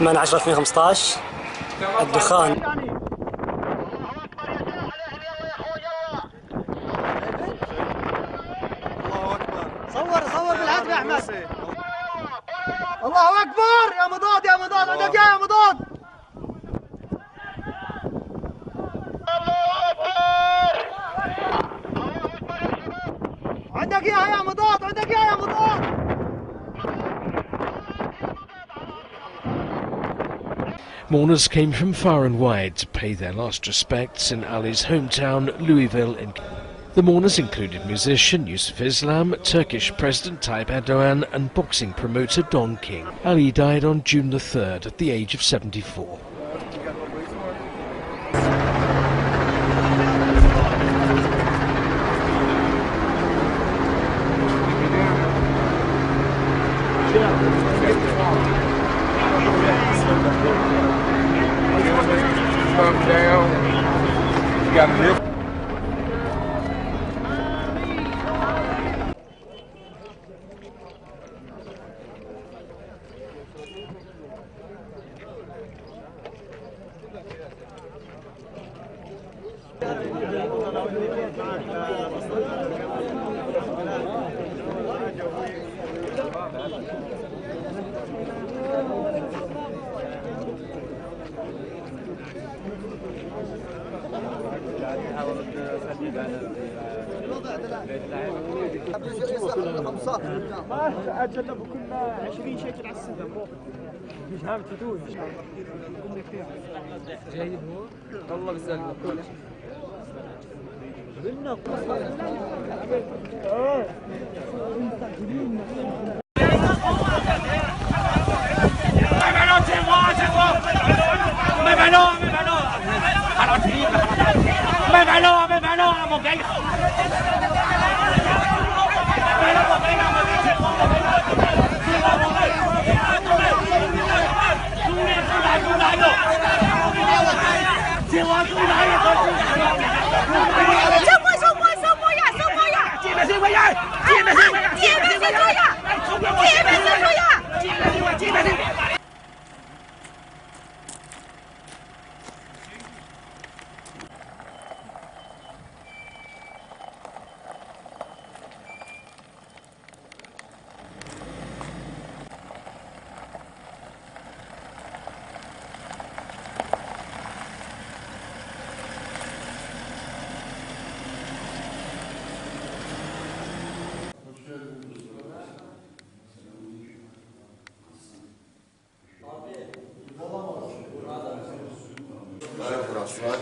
8/10/2015 الدخان. صور بالعدل يا احمد. الله اكبر يا مضاد يا مضاد، عندك يا مضاد. عندك يا مضاد، عندك يا مضاد. Mourners came from far and wide to pay their last respects in Ali's hometown, Louisville. The mourners included musician Yusuf Islam, Turkish President Tayyip Erdogan and boxing promoter Don King. Ali died on June the 3rd at the age of 74. أجل بكل 20 شيكل على السنة مش عم تدوي جايب هو والله بسألك Burası var.